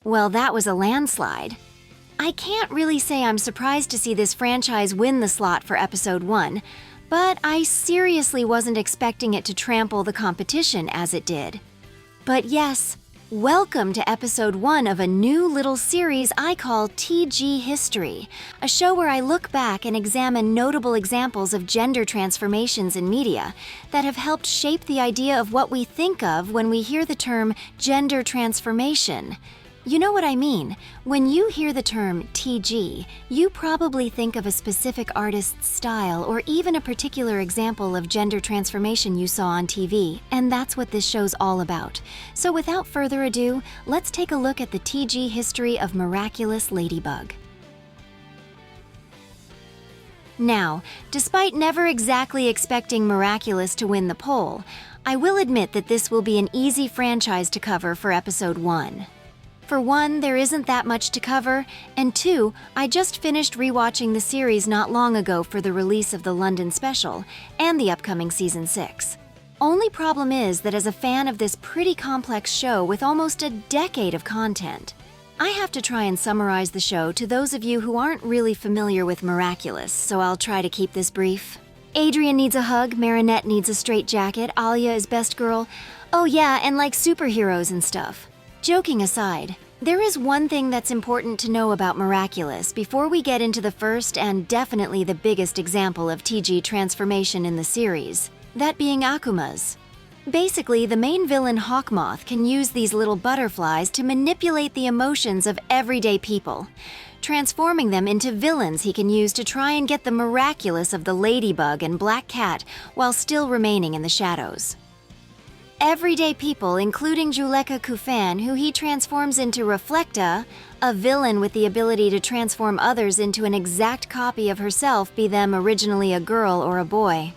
Well, that was a landslide. I can't really say I'm surprised to see this franchise win the slot for Episode 1, but I seriously wasn't expecting it to trample the competition as it did. But yes, welcome to Episode 1 of a new little series I call TG History, a show where I look back and examine notable examples of gender transformations in media that have helped shape the idea of what we think of when we hear the term gender transformation. You know what I mean. When you hear the term TG, you probably think of a specific artist's style or even a particular example of gender transformation you saw on TV, and that's what this show's all about. So without further ado, let's take a look at the TG history of Miraculous Ladybug. Now, despite never exactly expecting Miraculous to win the poll, I will admit that this will be an easy franchise to cover for Episode 1. For one, there isn't that much to cover, and two, I just finished rewatching the series not long ago for the release of the London special and the upcoming Season 6. Only problem is that as a fan of this pretty complex show with almost a decade of content, I have to try and summarize the show to those of you who aren't really familiar with Miraculous, so I'll try to keep this brief. Adrian needs a hug, Marinette needs a straitjacket, Alia is best girl. Oh yeah, and like superheroes and stuff. Joking aside, there is one thing that's important to know about Miraculous before we get into the first and definitely the biggest example of TG transformation in the series, that being Akumas. Basically, the main villain Hawkmoth can use these little butterflies to manipulate the emotions of everyday people, transforming them into villains he can use to try and get the miraculous of the Ladybug and Black Cat while still remaining in the shadows. Everyday people, including Juleka Kufan, who he transforms into Reflekta, a villain with the ability to transform others into an exact copy of herself, be them originally a girl or a boy.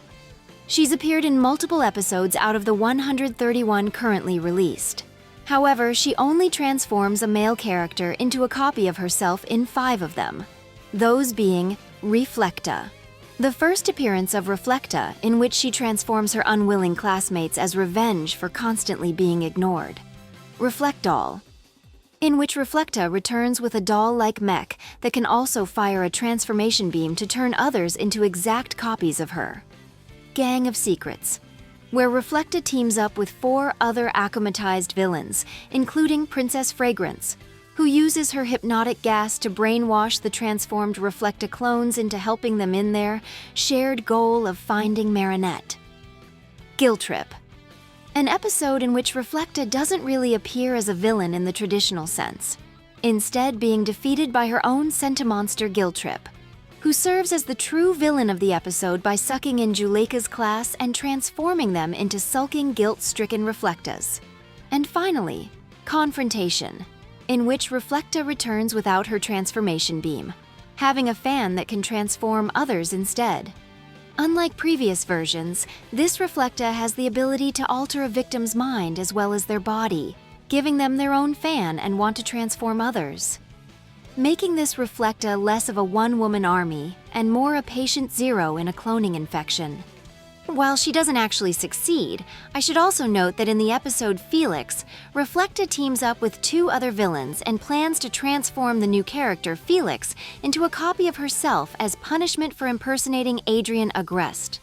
She's appeared in multiple episodes out of the 131 currently released. However, she only transforms a male character into a copy of herself in 5 of them, those being Reflekta. The first appearance of Reflekta, in which she transforms her unwilling classmates as revenge for constantly being ignored. Reflekdoll, in which Reflekta returns with a doll-like mech that can also fire a transformation beam to turn others into exact copies of her. Gang of Secrets, where Reflekta teams up with 4 other akumatized villains, including Princess Fragrance, who uses her hypnotic gas to brainwash the transformed Reflekta clones into helping them in their shared goal of finding Marinette. Guilt Trip, an episode in which Reflekta doesn't really appear as a villain in the traditional sense, instead being defeated by her own Sentimonster Guilt Trip, who serves as the true villain of the episode by sucking in Juleka's class and transforming them into sulking, guilt-stricken Reflektas. And finally, Confrontation, in which Reflekta returns without her transformation beam, having a fan that can transform others instead. Unlike previous versions, this Reflekta has the ability to alter a victim's mind as well as their body, giving them their own fan and want to transform others, making this Reflekta less of a one-woman army and more a patient zero in a cloning infection. While she doesn't actually succeed, I should also note that in the episode Felix, Reflekta teams up with 2 other villains and plans to transform the new character, Felix, into a copy of herself as punishment for impersonating Adrian Agreste.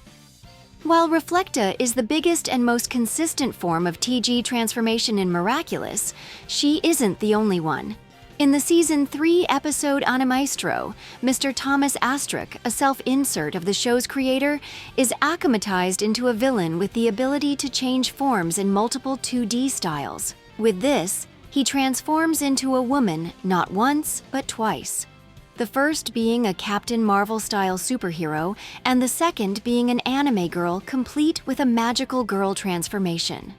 While Reflekta is the biggest and most consistent form of TG transformation in Miraculous, she isn't the only one. In the Season 3 episode Animaestro, Mr. Thomas Astruc, a self-insert of the show's creator, is akumatized into a villain with the ability to change forms in multiple 2D styles. With this, he transforms into a woman not once, but twice. The first being a Captain Marvel-style superhero, and the second being an anime girl complete with a magical girl transformation.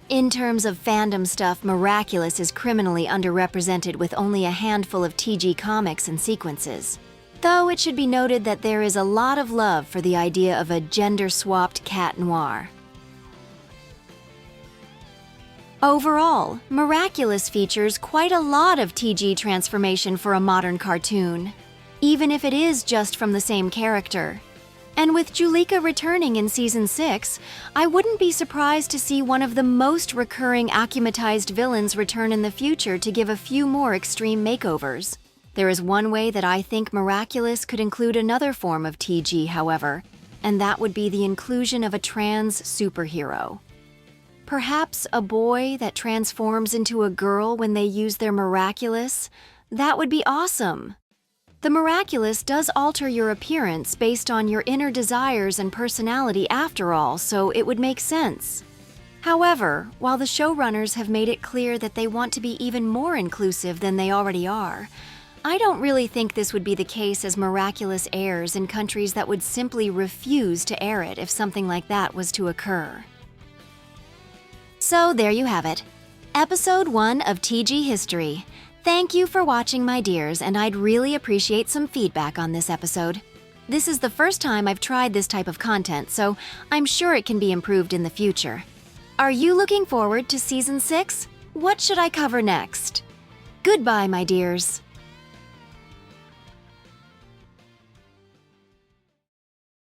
In terms of fandom stuff, Miraculous is criminally underrepresented with only a handful of TG comics and sequences. Though it should be noted that there is a lot of love for the idea of a gender-swapped cat noir. Overall, Miraculous features quite a lot of TG transformation for a modern cartoon, even if it is just from the same character. And with Julika returning in Season 6, I wouldn't be surprised to see one of the most recurring akumatized villains return in the future to give a few more extreme makeovers. There is one way that I think Miraculous could include another form of TG, however, and that would be the inclusion of a trans superhero. Perhaps a boy that transforms into a girl when they use their Miraculous? That would be awesome! The Miraculous does alter your appearance based on your inner desires and personality after all, so it would make sense. However, while the showrunners have made it clear that they want to be even more inclusive than they already are, I don't really think this would be the case as Miraculous airs in countries that would simply refuse to air it if something like that was to occur. So there you have it. Episode 1 of TG History. Thank you for watching, my dears, and I'd really appreciate some feedback on this episode. This is the first time I've tried this type of content, so I'm sure it can be improved in the future. Are you looking forward to Season 6? What should I cover next? Goodbye, my dears.